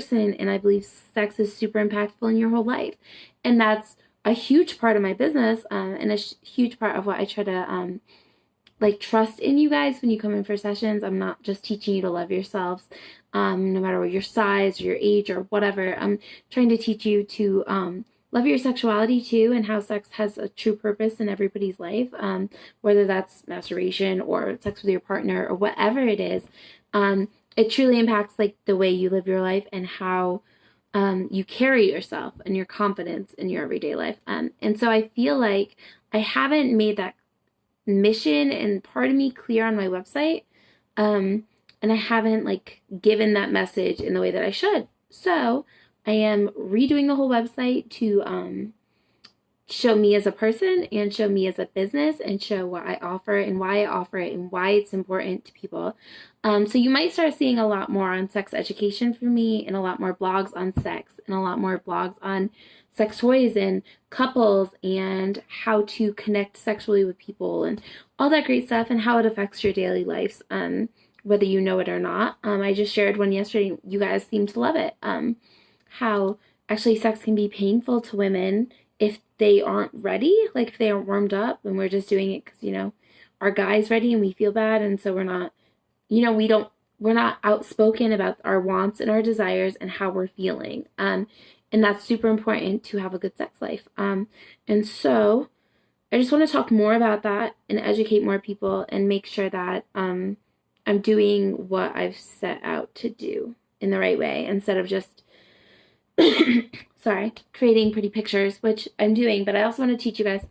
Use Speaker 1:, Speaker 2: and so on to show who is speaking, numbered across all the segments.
Speaker 1: person, and I believe sex is super impactful in your whole life. And that's a huge part of my business, and a huge part of what I try to like trust in you guys when you come in for sessions. I'm not just teaching you to love yourselves, no matter what your size or your age or whatever. I'm trying to teach you to love your sexuality too, and how sex has a true purpose in everybody's life, whether that's masturbation or sex with your partner or whatever it is. It truly impacts like the way you live your life and how you carry yourself and your confidence in your everyday life. And so I feel like I haven't made that mission and part of me clear on my website. And I haven't like given that message in the way that I should. So I am redoing the whole website to show me as a person and show me as a business and show what I offer and why I offer it and why it's important to people. So you might start seeing a lot more on sex education from me, and a lot more blogs on sex, and a lot more blogs on sex toys and couples and how to connect sexually with people and all that great stuff, and how it affects your daily lives, whether you know it or not. I just shared one yesterday. You guys seem to love it. How actually sex can be painful to women if they aren't ready, like if they aren't warmed up, and we're just doing it because, you know, our guy's ready and we feel bad, and so we're not, you know, we're not outspoken about our wants and our desires and how we're feeling. And that's super important to have a good sex life. And so I just want to talk more about that and educate more people and make sure that I'm doing what I've set out to do in the right way, instead of just sorry, creating pretty pictures, which I'm doing. But I also want to teach you guys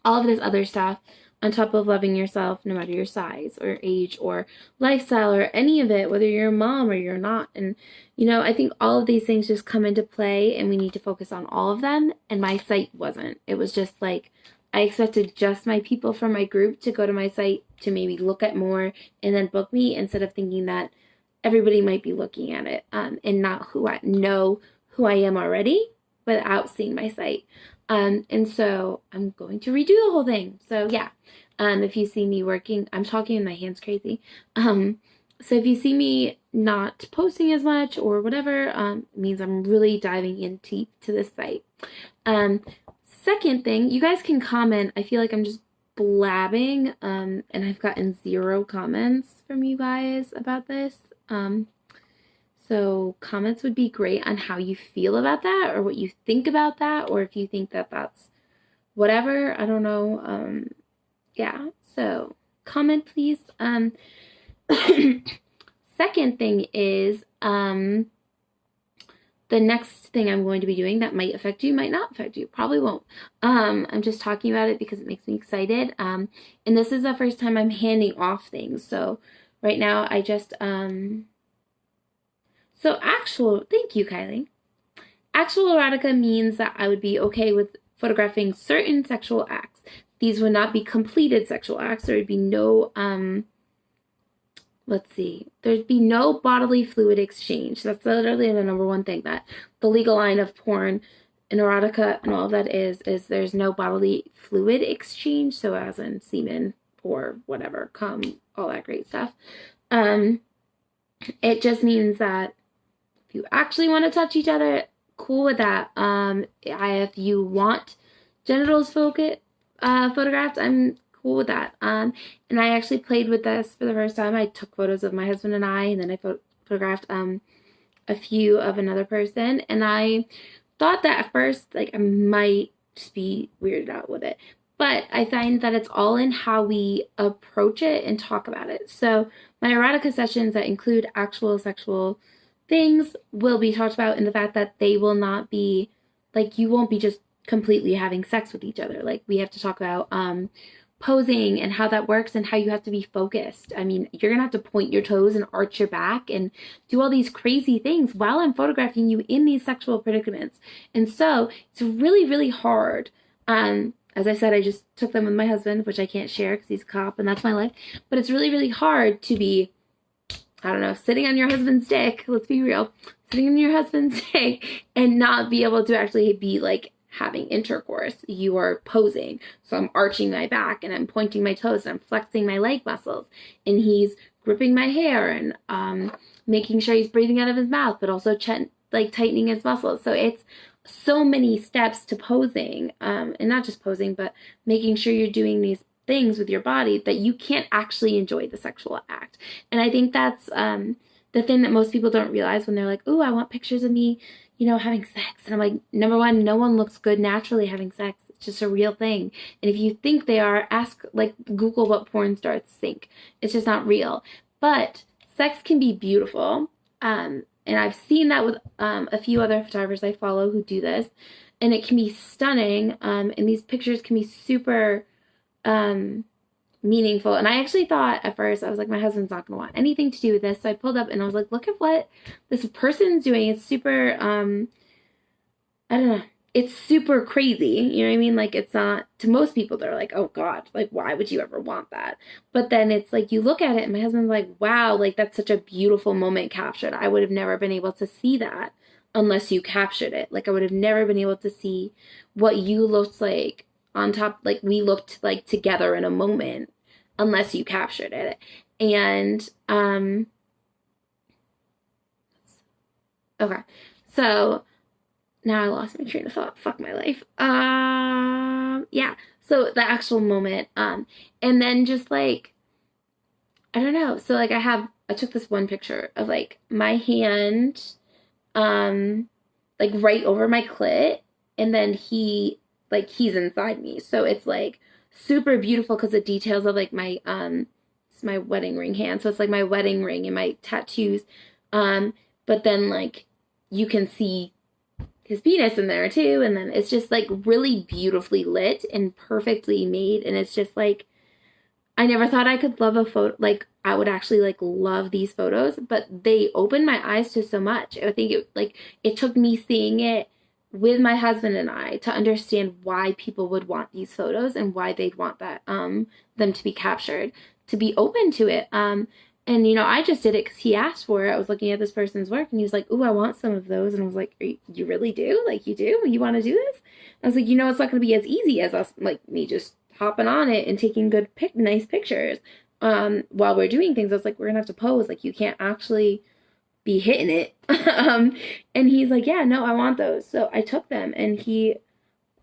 Speaker 1: all of this other stuff on top of loving yourself, no matter your size or age or lifestyle or any of it, whether you're a mom or you're not. And, you know, I think all of these things just come into play, and we need to focus on all of them. And my site wasn't. It was just like, I expected just my people from my group to go to my site to maybe look at more and then book me, instead of thinking that everybody might be looking at it, and not know who I am already without seeing my site. And so I'm going to redo the whole thing. So yeah, if you see me working, I'm talking with my hands crazy. So if you see me not posting as much or whatever, it means I'm really diving in deep to this site. Second thing, you guys can comment. I feel like I'm just blabbing, and I've gotten 0 comments from you guys about this. So comments would be great on how you feel about that, or what you think about that, or if you think that that's whatever. I don't know. Yeah, so comment please. Second thing is the next thing I'm going to be doing that might affect you, might not affect you, probably won't. I'm just talking about it because it makes me excited. And this is the first time I'm handing off things. So right now I just thank you, Kylie. Actual erotica means that I would be okay with photographing certain sexual acts. These would not be completed sexual acts. There would be no, there'd be no bodily fluid exchange. That's literally the number one thing that the legal line of porn and erotica and all of that is there's no bodily fluid exchange. So as in semen or whatever, cum, all that great stuff. It just means that if you actually want to touch each other, cool with that. If you want genitals photographed, I'm cool with that. And I actually played with this for the first time. I took photos of my husband and I, and then I photographed a few of another person. And I thought that at first, like, I might just be weirded out with it. But I find that it's all in how we approach it and talk about it. So my erotica sessions that include actual sexual things will be talked about in the fact that they will not be, like, you won't be just completely having sex with each other. Like, we have to talk about posing and how that works and how you have to be focused. I mean, you're gonna have to point your toes and arch your back and do all these crazy things while I'm photographing you in these sexual predicaments. And so it's really, really hard. As I said, I just took them with my husband, which I can't share because he's a cop and that's my life. But it's really, really hard to be, I don't know, sitting on your husband's dick, let's be real, sitting on your husband's dick and not be able to actually be like having intercourse. You are posing. So I'm arching my back and I'm pointing my toes and I'm flexing my leg muscles. And he's gripping my hair and making sure he's breathing out of his mouth, but also like tightening his muscles. So it's so many steps to posing, and not just posing, but making sure you're doing these things with your body that you can't actually enjoy the sexual act. And I think that's the thing that most people don't realize when they're like, "Ooh, I want pictures of me, having sex." And I'm like, number one, no one looks good naturally having sex. It's just a real thing. And if you think they are, Google what porn stars think. It's just not real. But sex can be beautiful. And I've seen that with a few other photographers I follow who do this. And it can be stunning. And these pictures can be super meaningful. And I actually thought at first, I was like, my husband's not going to want anything to do with this. So I pulled up and I was like, look at what this person's doing. It's super, I don't know. It's super crazy. You know what I mean? Like, it's not, to most people, they're like, oh God, like, why would you ever want that? But then it's like, you look at it and my husband's like, wow, like, that's such a beautiful moment captured. I would have never been able to see that unless you captured it. Like, I would have never been able to see what you looked like on top, like, we looked like together in a moment unless you captured it. And, okay. So, now I lost my train of thought. Fuck my life. Yeah. So the actual moment. And then just like, I don't know. So like I took this one picture of like my hand, like right over my clit, and then he's inside me. So it's like super beautiful because the details of like my, it's my wedding ring hand. So it's like my wedding ring and my tattoos. But then like you can see his penis in there too, and then it's just like really beautifully lit and perfectly made, and it's just like I never thought I could love a photo, like I would actually like love these photos, but they opened my eyes to so much. I think it took me seeing it with my husband and I to understand why people would want these photos and why they'd want that them to be captured, to be open to it. And, I just did it because he asked for it. I was looking at this person's work, and he was like, ooh, I want some of those. And I was like, you really do? Like, you do? You want to do this? I was like, it's not going to be as easy as us, like, me just hopping on it and taking nice pictures while we're doing things. I was like, we're going to have to pose. Like, you can't actually be hitting it. And he's like, yeah, no, I want those. So I took them, and we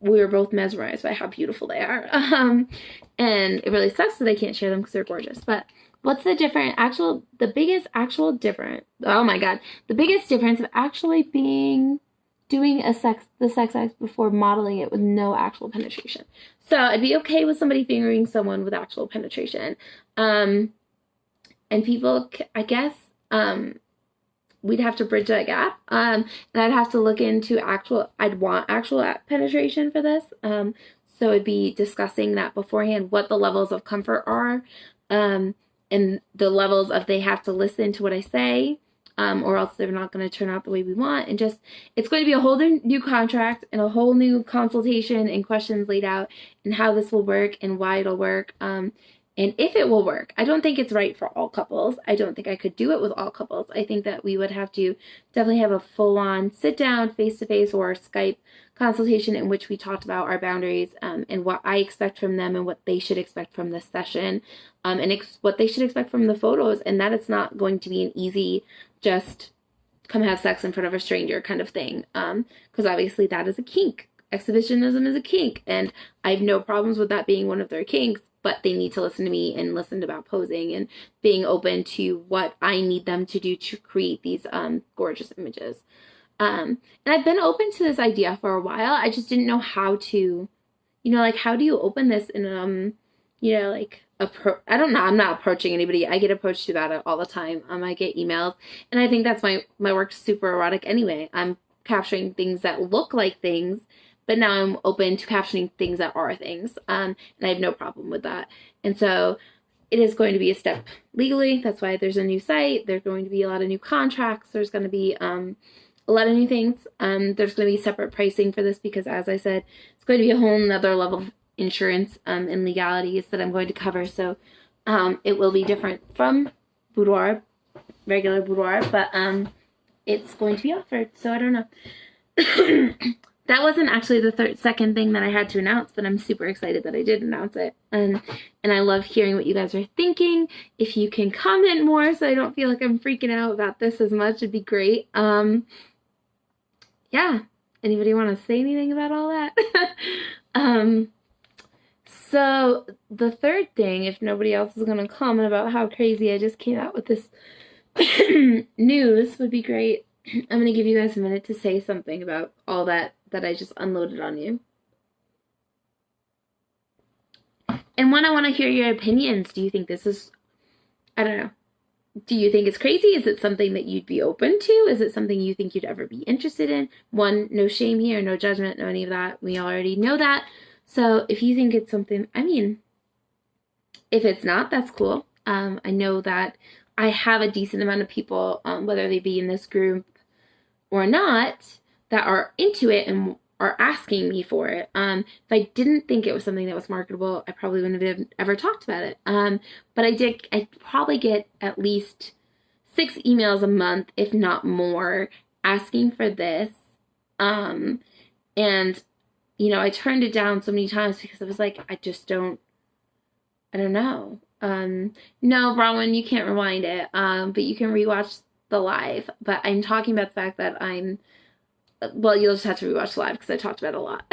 Speaker 1: were both mesmerized by how beautiful they are. And it really sucks that I can't share them because they're gorgeous. But what's the biggest difference of actually doing the sex act before modeling it with no actual penetration? So I'd be okay with somebody fingering someone with actual penetration. And people, I guess, we'd have to bridge that gap. And I'd have to look into I'd want actual penetration for this. So it'd be discussing that beforehand, what the levels of comfort are, and the levels of they have to listen to what I say, or else they're not going to turn out the way we want. And just, it's going to be a whole new contract and a whole new consultation and questions laid out and how this will work and why it'll work. And if it will work. I don't think it's right for all couples. I don't think I could do it with all couples. I think that we would have to definitely have a full-on sit-down, face-to-face, or Skype consultation in which we talked about our boundaries and what I expect from them and what they should expect from this session, and what they should expect from the photos, and that it's not going to be an easy just come have sex in front of a stranger kind of thing, because obviously that is a kink. Exhibitionism is a kink, and I have no problems with that being one of their kinks, but they need to listen to me and listen about posing and being open to what I need them to do to create these gorgeous images. And I've been open to this idea for a while. I just didn't know how to, like, how do you open this in, I don't know. I'm not approaching anybody. I get approached about it all the time. I get emails, and I think that's my work's super erotic anyway. I'm capturing things that look like things, but now I'm open to captioning things that are things, and I have no problem with that. And so it is going to be a step legally. That's why there's a new site. There's going to be a lot of new contracts. There's going to be a lot of new things. There's going to be separate pricing for this because, as I said, it's going to be a whole nother level of insurance and legalities that I'm going to cover. So it will be different from boudoir, regular boudoir, but it's going to be offered. So I don't know. that wasn't actually the second thing that I had to announce, but I'm super excited that I did announce it. And I love hearing what you guys are thinking. If you can comment more so I don't feel like I'm freaking out about this as much, it'd be great. Yeah. Anybody want to say anything about all that? So the third thing, if nobody else is going to comment about how crazy I just came out with this news, would be great. I'm going to give you guys a minute to say something about all that I just unloaded on you. And one, I want to hear your opinions. Do you think this is, I don't know, do you think it's crazy? Is it something that you'd be open to? Is it something you think you'd ever be interested in? One, no shame here, no judgment, no any of that. We already know that. So if you think it's something, I mean, if it's not, that's cool. I know that I have a decent amount of people, whether they be in this group or not, that are into it and are asking me for it. If I didn't think it was something that was marketable, I probably wouldn't have ever talked about it. But I probably get at least 6 emails a month, if not more, asking for this. And, you know, I turned it down so many times because I was like, I don't know. No, Bronwyn, you can't rewind it. But you can rewatch the live. But I'm talking about the fact that well, you'll just have to rewatch the live because I talked about it a lot.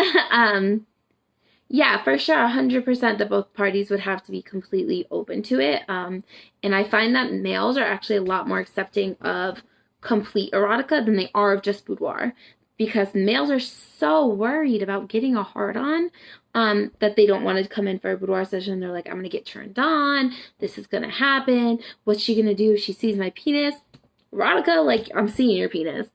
Speaker 1: Yeah, for sure, 100% that both parties would have to be completely open to it. And I find that males are actually a lot more accepting of complete erotica than they are of just boudoir, because males are so worried about getting a hard-on that they don't want to come in for a boudoir session. They're like, I'm going to get turned on. This is going to happen. What's she going to do if she sees my penis? Erotica, like, I'm seeing your penis.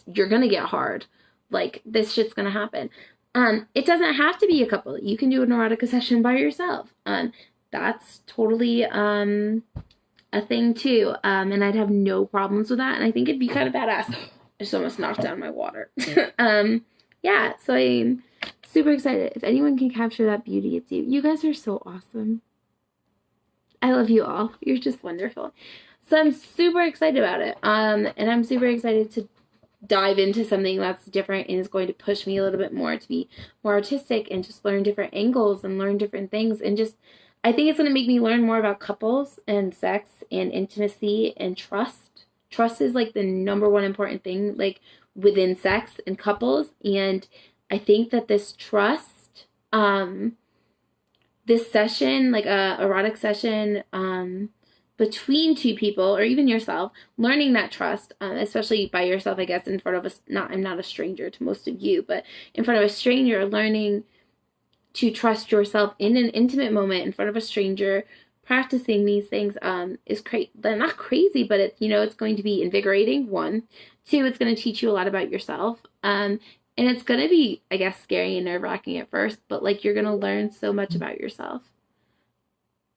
Speaker 1: You're going to get hard. Like, this shit's going to happen. It doesn't have to be a couple. You can do an erotica session by yourself. That's totally a thing too. And I'd have no problems with that. And I think it'd be kind of badass. I just almost knocked down my water. Yeah, so I'm super excited. If anyone can capture that beauty, it's you. You guys are so awesome. I love you all. You're just wonderful. So I'm super excited about it. And I'm super excited to dive into something that's different and is going to push me a little bit more to be more artistic and just learn different angles and learn different things. And just, I think it's going to make me learn more about couples and sex and intimacy and trust. Trust is like the number one important thing, like within sex and couples. And I think that this trust, this session, like a erotic session, between two people or even yourself, learning that trust, especially by yourself, I guess, in front of I'm not a stranger to most of you, but in front of a stranger, learning to trust yourself in an intimate moment in front of a stranger, practicing these things is they're not crazy, but it's, you know, it's going to be invigorating. 1, 2, it's going to teach you a lot about yourself. And it's going to be, I guess, scary and nerve-wracking at first, but like you're going to learn so much about yourself.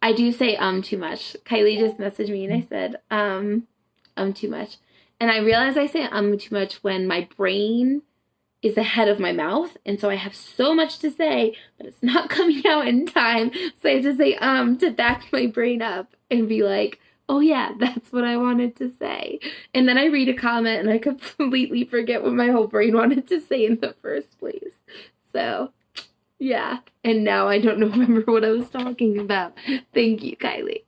Speaker 1: I do say too much. Kylie just messaged me and I said too much. And I realize I say too much when my brain is ahead of my mouth, and so I have so much to say, but it's not coming out in time. So I have to say to back my brain up and be like, oh yeah, that's what I wanted to say. And then I read a comment and I completely forget what my whole brain wanted to say in the first place. So yeah, and now I don't remember what I was talking about. Thank you, Kylie.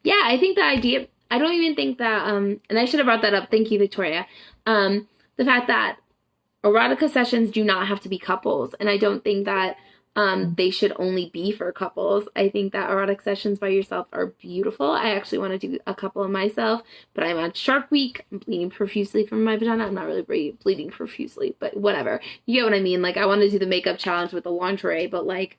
Speaker 1: Yeah, I think the idea, I don't even think that, and I should have brought that up. Thank you, Victoria. The fact that erotica sessions do not have to be couples, and I don't think that they should only be for couples. I think that erotic sessions by yourself are beautiful. I actually want to do a couple of myself, but I'm on Shark Week. I'm bleeding profusely from my vagina. I'm not really bleeding profusely, but whatever. You get what I mean? Like, I want to do the makeup challenge with the lingerie, but like,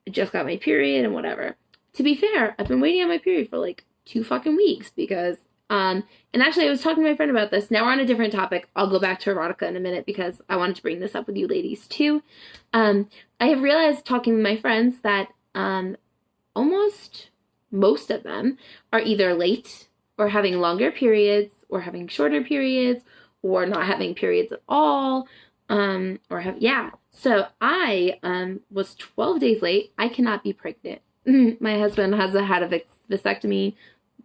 Speaker 1: I just got my period and whatever. To be fair, I've been waiting on my period for like 2 fucking weeks because and actually I was talking to my friend about this. Now we're on a different topic. I'll go back to erotica in a minute because I wanted to bring this up with you ladies too. I have realized talking with my friends that almost most of them are either late or having longer periods or having shorter periods or not having periods at all. So I was 12 days late. I cannot be pregnant. My husband had a vasectomy.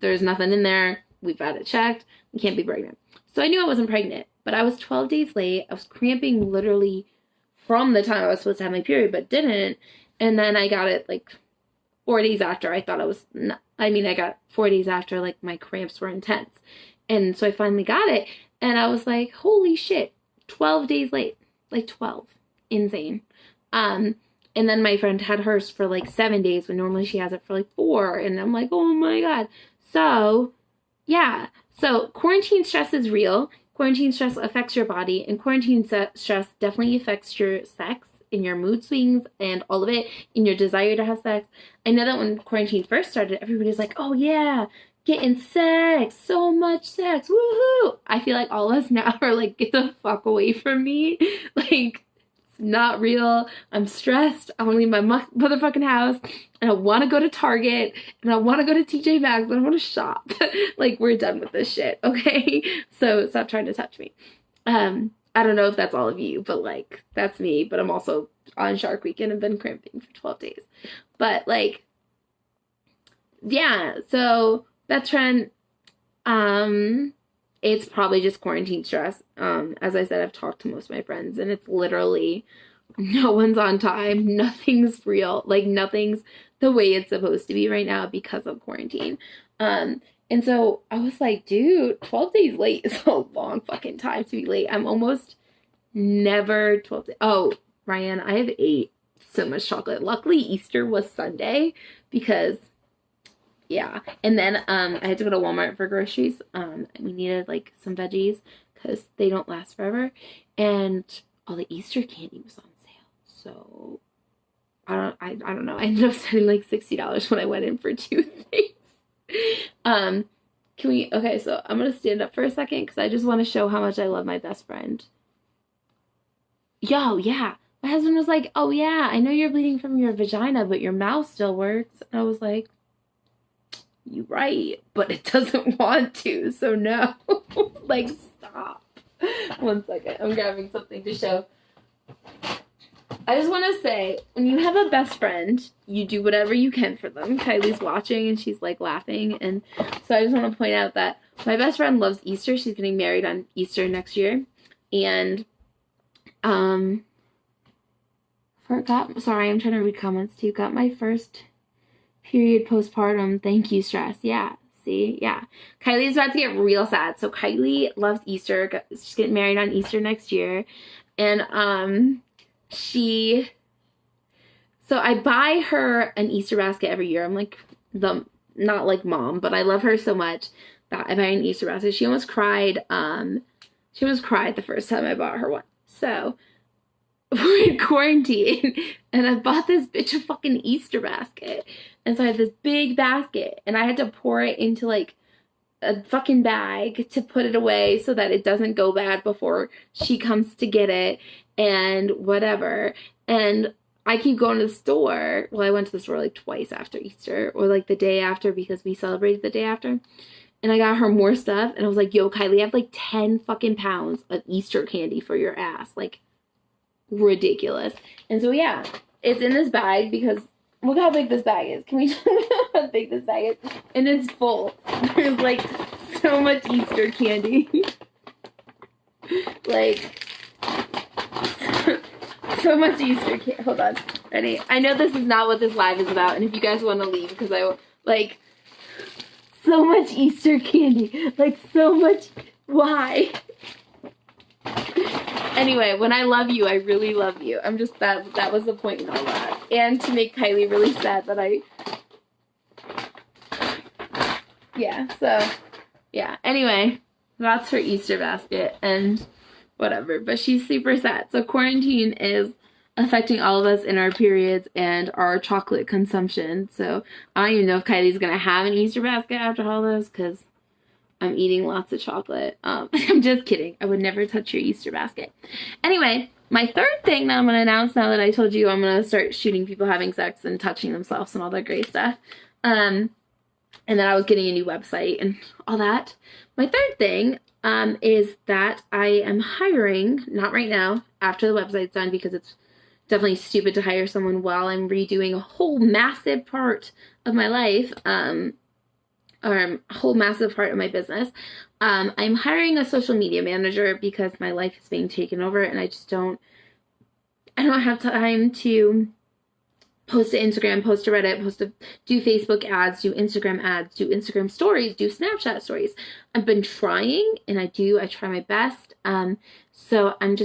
Speaker 1: There's nothing in there. We've had it checked. We can't be pregnant. So I knew I wasn't pregnant, but I was 12 days late. I was cramping literally from the time I was supposed to have my period, but didn't. And then I got it like 4 days after. I thought I was, I got 4 days after, like, my cramps were intense. And so I finally got it. And I was like, holy shit, 12 days late. Like 12. Insane. And then my friend had hers for like 7 days when normally she has it for like 4. And I'm like, oh my God. So, yeah. So quarantine stress is real. Quarantine stress affects your body. And quarantine stress definitely affects your sex and your mood swings and all of it, and your desire to have sex. I know that when quarantine first started, everybody's like, oh yeah, getting sex, so much sex, woohoo. I feel like all of us now are like, get the fuck away from me. Like, it's not real. I'm stressed. I want to leave my motherfucking house, and I want to go to Target, and I want to go to TJ Maxx, and I want to shop. Like, we're done with this shit, okay? So stop trying to touch me. I don't know if that's all of you, but like, that's me. But I'm also on Shark Week and I've been cramping for 12 days. But like, yeah, so that trend, it's probably just quarantine stress. As I said, I've talked to most of my friends, and it's literally no one's on time. Nothing's real. Like, nothing's the way it's supposed to be right now because of quarantine. And so I was like, dude, 12 days late is a long fucking time to be late. I'm almost never 12 days. Oh, Ryan, I have ate so much chocolate. Luckily, Easter was Sunday because, yeah. And then I had to go to Walmart for groceries. We needed like some veggies because they don't last forever. And all the Easter candy was on sale. So I don't know. I ended up spending like $60 when I went in for 2 things. Okay, so I'm gonna stand up for a second because I just want to show how much I love my best friend. Yo, yeah. My husband was like, oh yeah, I know you're bleeding from your vagina, but your mouth still works. And I was like, you right, but it doesn't want to, so no. Like, stop. 1 second, I'm grabbing something to show. I just want to say, when you have a best friend, you do whatever you can for them. Kylie's watching and she's like laughing. And so I just want to point out that my best friend loves Easter. She's getting married on Easter next year. And, sorry, I'm trying to read comments too. Got my first period postpartum. Thank you, stress. Yeah. See? Yeah. Kylie's about to get real sad. So Kylie loves Easter. She's getting married on Easter next year. And, so I buy her an Easter basket every year. I'm like not like mom, but I love her so much that I buy an Easter basket. She almost cried the first time I bought her one. So we're in quarantine and I bought this bitch a fucking Easter basket. And so I had this big basket and I had to pour it into like a fucking bag to put it away so that it doesn't go bad before she comes to get it and whatever. And I keep going to the store. Well, I went to the store like twice after Easter or like the day after because we celebrated the day after. And I got her more stuff and I was like, yo, Kylie, I have like 10 fucking pounds of Easter candy for your ass. Like, ridiculous. And so, yeah, it's in this bag because look how big this bag is. Can we tell me how big this bag is? And it's full. There's like so much Easter candy. Like, so much Easter candy. Hold on. Ready? I know this is not what this live is about. And if you guys want to leave, because I, like, so much Easter candy. Like, so much. Why? Anyway, when I love you, I really love you. I'm just, that was the point in all that. And to make Kylie really sad that yeah, so, yeah. Anyway, that's her Easter basket and whatever. But she's super sad. So quarantine is affecting all of us in our periods and our chocolate consumption. So I don't even know if Kylie's going to have an Easter basket after all this because I'm eating lots of chocolate. I'm just kidding. I would never touch your Easter basket. Anyway, my third thing that I'm going to announce now that I told you I'm going to start shooting people having sex and touching themselves and all that great stuff. And then I was getting a new website and all that. My third thing is that I am hiring, not right now, after the website's done because it's definitely stupid to hire someone while I'm redoing a whole massive part of my life. Or a whole massive part of my business. I'm hiring a social media manager because my life is being taken over and I don't have time to post to Instagram, post to Reddit, do Facebook ads, do Instagram ads, do Instagram stories, do Snapchat stories. I've been trying and I try my best. So I'm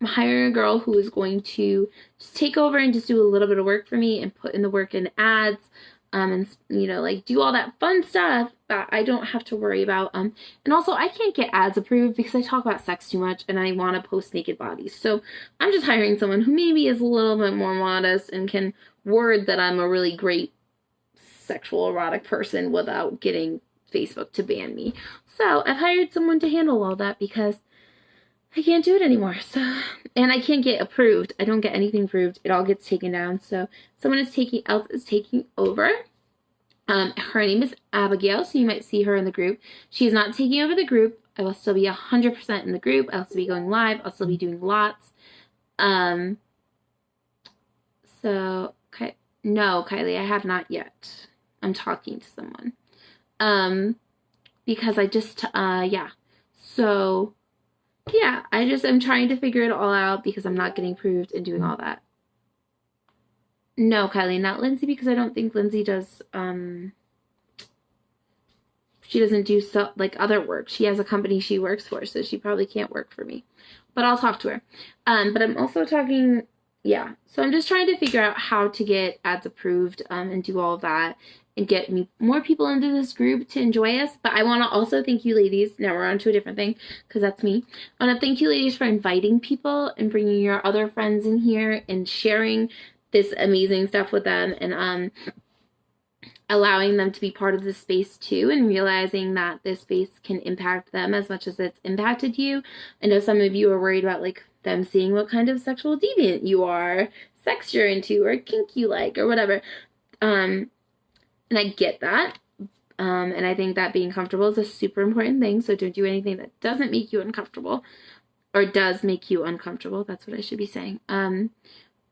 Speaker 1: hiring a girl who is going to just take over and just do a little bit of work for me and put in the work in ads, and like do all that fun stuff that I don't have to worry about. And also I can't get ads approved because I talk about sex too much and I want to post naked bodies. So I'm just hiring someone who maybe is a little bit more modest and can word that I'm a really great sexual erotic person without getting Facebook to ban me. So I've hired someone to handle all that because I can't do it anymore. So, and I can't get approved. I don't get anything approved. It all gets taken down. So someone else is taking over. Her name is Abigail, so you might see her in the group. She is not taking over the group. I will still be 100% in the group. I'll still be going live. I'll still be doing lots. So, okay. No, Kylie, I have not yet. I'm talking to someone. Because I just, yeah. So, yeah, I'm trying to figure it all out because I'm not getting approved and doing all that. No, Kylie, not Lindsay, because I don't think Lindsay does, she doesn't do like other work. She has a company she works for, so she probably can't work for me. But I'll talk to her. But I'm also talking, yeah. So I'm just trying to figure out how to get ads approved, and do all of that and get more people into this group to enjoy us. But I want to also thank you ladies. Now we're on to a different thing because that's me. I want to thank you ladies for inviting people and bringing your other friends in here and sharing this amazing stuff with them, and allowing them to be part of this space too, and realizing that this space can impact them as much as it's impacted you. I know some of you are worried about like them seeing what kind of sexual deviant you are, sex you're into, or kink you like, or whatever. And I get that. And I think that being comfortable is a super important thing. So don't do anything that doesn't make you uncomfortable, or does make you uncomfortable. That's what I should be saying.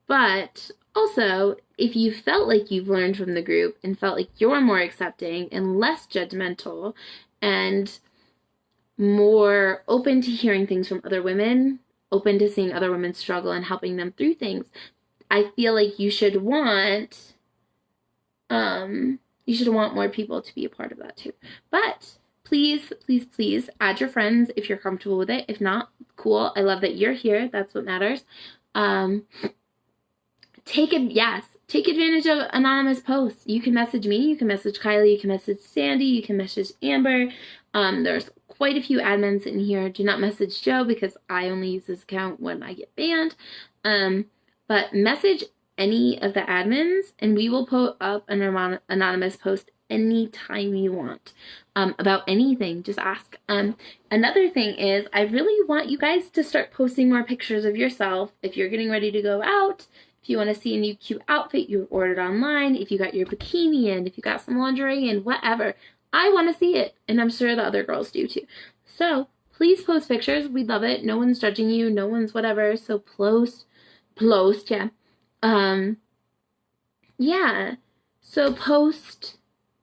Speaker 1: But also, if you felt like you've learned from the group and felt like you're more accepting and less judgmental and more open to hearing things from other women, open to seeing other women struggle and helping them through things, I feel like you should want more people to be a part of that too. But please, please, please add your friends if you're comfortable with it. If not, cool. I love that you're here. That's what matters. Take advantage of anonymous posts. You can message me, you can message Kylie, you can message Sandy, you can message Amber. There's quite a few admins in here. Do not message Joe because I only use this account when I get banned. But message any of the admins and we will put up an anonymous post anytime you want, about anything. Just ask. Another thing is I really want you guys to start posting more pictures of yourself. If you're getting ready to go out, if you want to see a new cute outfit you ordered online, if you got your bikini in, if you got some lingerie in, whatever, I want to see it, and I'm sure the other girls do too. So please post pictures. We love it. No one's judging you. No one's whatever. So post, yeah. Yeah. So post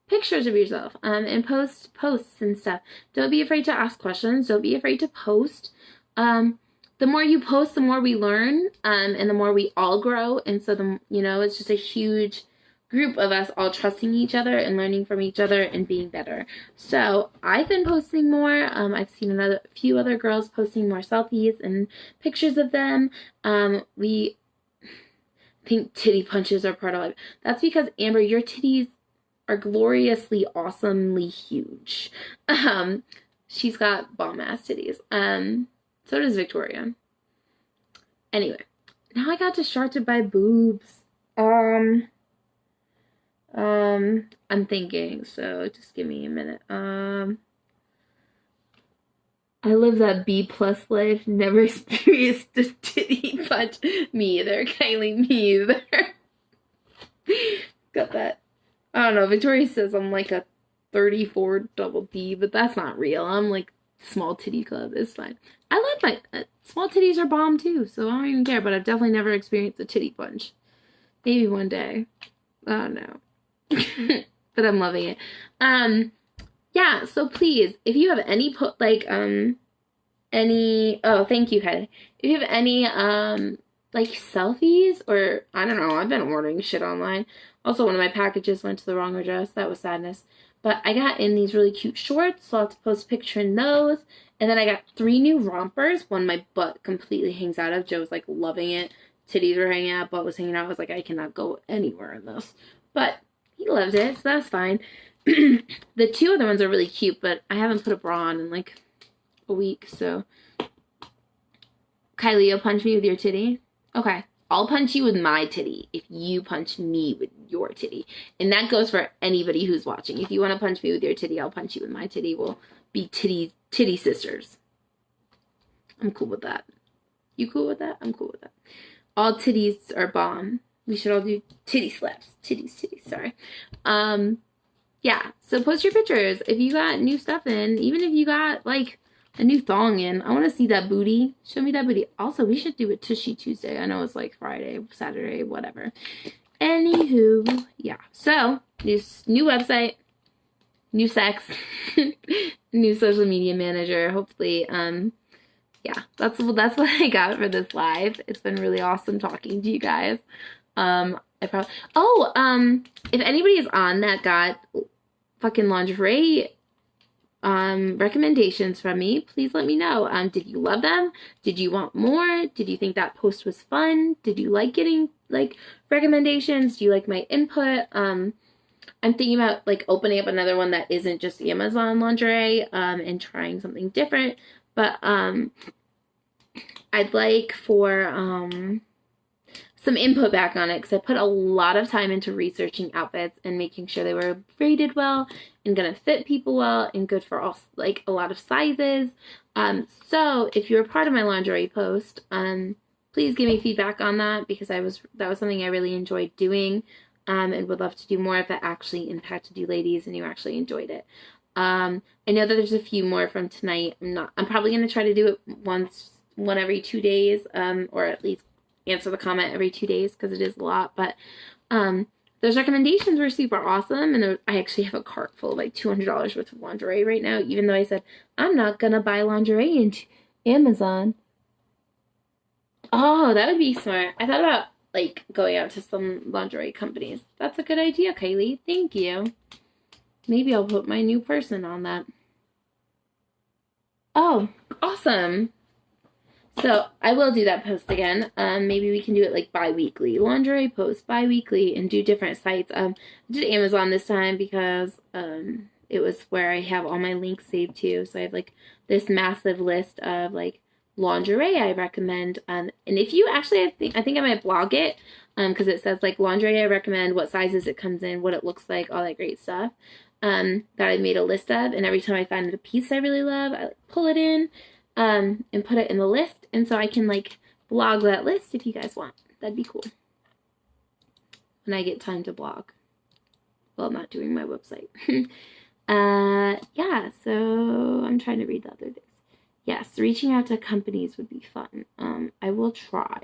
Speaker 1: pictures of yourself, and post posts and stuff. Don't be afraid to ask questions. Don't be afraid to post. The more you post, the more we learn, and the more we all grow. And so it's just a huge group of us all trusting each other and learning from each other and being better. So I've been posting more. I've seen a few other girls posting more selfies and pictures of them. We think titty punches are part of life. That's because, Amber, your titties are gloriously, awesomely huge. She's got bomb-ass titties. So does Victoria. Anyway, now I got distracted by boobs. I'm thinking, so just give me a minute. I live that B+ life, never experienced a titty punch. Me either, Kylie, me either. Got that. I don't know, Victoria says I'm like a 34 double D, but that's not real. I'm like small titty club. It's fine. I like my small titties are bomb too, so I don't even care, but I've definitely never experienced a titty punch. Maybe one day. I don't know. But I'm loving it. Yeah, so please, if you have any any, oh, thank you, Kylie. If you have any like selfies, or I don't know, I've been ordering shit online. Also, one of my packages went to the wrong address. That was sadness. But I got in these really cute shorts, so I'll have to post a picture in those. And then I got 3 new rompers. One my butt completely hangs out of. Joe's like loving it. Titties were hanging out, butt was hanging out. I was like, I cannot go anywhere in this. But he loves it, so that's fine. The 2 other ones are really cute, but I haven't put a bra on in like a week, so. Kylie, you'll punch me with your titty? Okay. I'll punch you with my titty if you punch me with your titty. And that goes for anybody who's watching. If you want to punch me with your titty, I'll punch you with my titty. We'll be titty sisters. I'm cool with that. You cool with that? I'm cool with that. All titties are bomb. We should all do titty slaps. Titties, sorry. Yeah, so post your pictures. If you got new stuff in, even if you got like a new thong in, I want to see that booty. Show me that booty. Also, we should do a Tushy Tuesday. I know it's like Friday, Saturday, whatever. Anywho, yeah. So, new website, new sex, new social media manager. Hopefully, yeah, that's what I got for this live. It's been really awesome talking to you guys. If anybody is on that got fucking lingerie recommendations from me, please let me know. Did you love them? Did you want more? Did you think that post was fun? Did you like getting like recommendations? Do you like my input? I'm thinking about like opening up another one that isn't just Amazon lingerie and trying something different. But I'd like for some input back on it, because I put a lot of time into researching outfits and making sure they were rated well and gonna fit people well and good for all, like, a lot of sizes. So if you're part of my lingerie post, please give me feedback on that, because that was something I really enjoyed doing, and would love to do more if it actually impacted you ladies and you actually enjoyed it. I know that there's a few more from tonight. I'm probably gonna try to do it one every 2 days, or at least answer the comment every 2 days, because it is a lot. But those recommendations were super awesome, and I actually have a cart full of like $200 worth of lingerie right now, even though I said I'm not gonna buy lingerie into Amazon. Oh, that would be smart. I thought about like going out to some lingerie companies. That's a good idea, Kylie. Thank you. Maybe I'll put my new person on that. Oh, awesome. So I will do that post again. Maybe we can do it like bi-weekly. Lingerie post bi-weekly and do different sites. I did Amazon this time because it was where I have all my links saved to. So I have like this massive list of like lingerie I recommend. And if you actually, I think I might blog it, because it says like lingerie I recommend, what sizes it comes in, what it looks like, all that great stuff. That I made a list of, and every time I find a piece I really love, I like pull it in. And put it in the list, and so I can like blog that list if you guys want. That'd be cool. When I get time to blog. Well, I'm not doing my website. Yeah, so I'm trying to read the other things. Yes, reaching out to companies would be fun. I will try.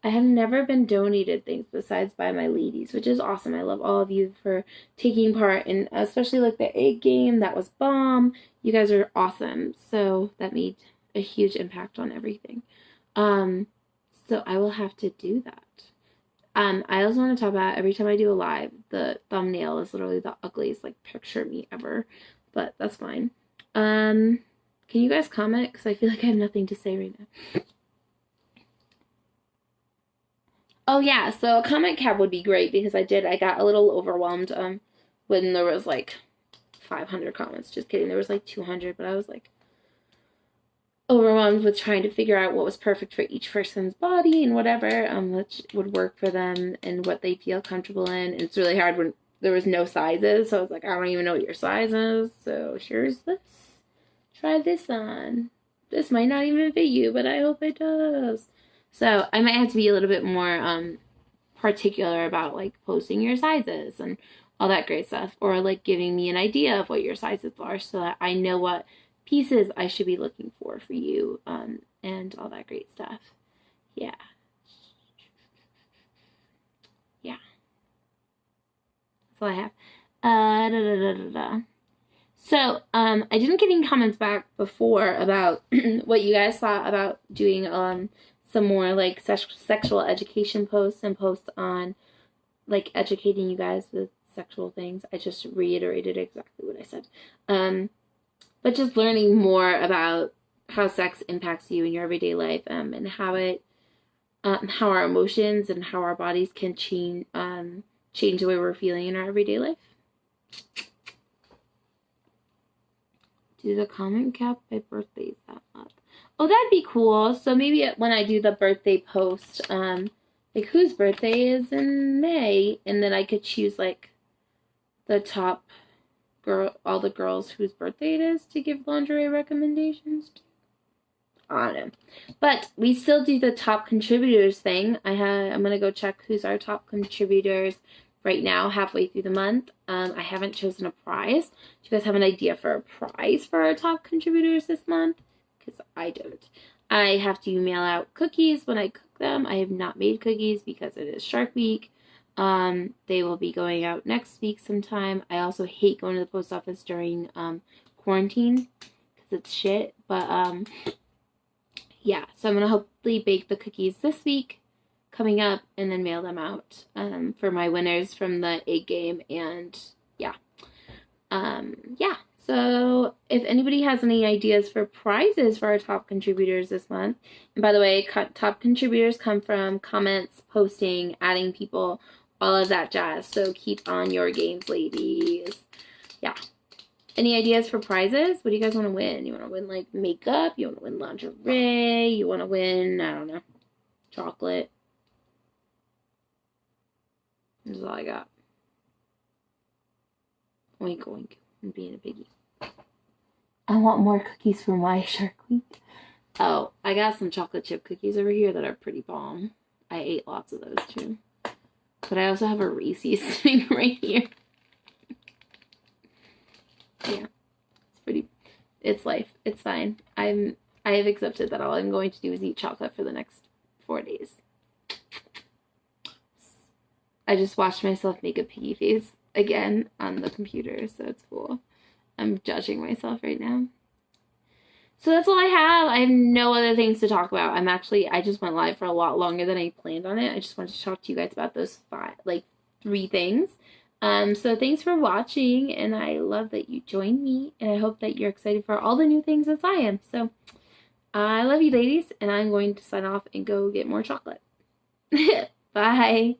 Speaker 1: I have never been donated things besides by my ladies, which is awesome. I love all of you for taking part, and especially like the egg game. That was bomb. You guys are awesome. So that made a huge impact on everything. So I will have to do that. I also want to talk about, every time I do a live, the thumbnail is literally the ugliest like picture of me ever, but that's fine. Can you guys comment? Because I feel like I have nothing to say right now. Oh yeah, so a comment cap would be great, because I got a little overwhelmed when there was like 500 comments. Just kidding, there was like 200, but I was like overwhelmed with trying to figure out what was perfect for each person's body and whatever, which would work for them and what they feel comfortable in. And it's really hard when there was no sizes, so I was like, I don't even know what your size is, so here's this. Try this on. This might not even fit you, but I hope it does. So I might have to be a little bit more particular about like posting your sizes and all that great stuff, or like giving me an idea of what your sizes are, so that I know what pieces I should be looking for you, and all that great stuff. Yeah. Yeah. That's all I have. So, I didn't get any comments back before about what you guys thought about doing some more like sexual education posts and posts on like educating you guys with sexual things. I just reiterated exactly what I said. But just learning more about how sex impacts you in your everyday life, and how our emotions and how our bodies can change the way we're feeling in our everyday life. Do the comment cap by birthdays that month. Oh, that'd be cool. So maybe when I do the birthday post, like whose birthday is in May, and then I could choose like the top all the girls whose birthday it is to give lingerie recommendations to. I don't know. But we still do the top contributors thing. I'm gonna go check who's our top contributors right now, halfway through the month. I haven't chosen a prize. Do you guys have an idea for a prize for our top contributors this month? Because I don't. I have to mail out cookies when I cook them. I have not made cookies because it is Shark Week. They will be going out next week sometime. I also hate going to the post office during quarantine because it's shit. But yeah, so I'm gonna hopefully bake the cookies this week coming up and then mail them out for my winners from the egg game. And yeah. So if anybody has any ideas for prizes for our top contributors this month, and by the way, top contributors come from comments, posting, adding people, all of that jazz. So keep on your games, ladies. Yeah. Any ideas for prizes? What do you guys want to win? You want to win like makeup? You want to win lingerie? You want to win, I don't know, chocolate? This is all I got. Oink, oink. I'm being a piggy. I want more cookies for my Shark Week. Oh, I got some chocolate chip cookies over here that are pretty bomb. I ate lots of those too. But I also have a Reese's sitting right here. Yeah. It's life. It's fine. I have accepted that all I'm going to do is eat chocolate for the next 4 days. I just watched myself make a piggy face again on the computer, so it's cool. I'm judging myself right now. So that's all I have. I have no other things to talk about. I just went live for a lot longer than I planned on it. I just wanted to talk to you guys about those 3 things. So thanks for watching, and I love that you joined me, and I hope that you're excited for all the new things as I am. So I love you, ladies, and I'm going to sign off and go get more chocolate. Bye.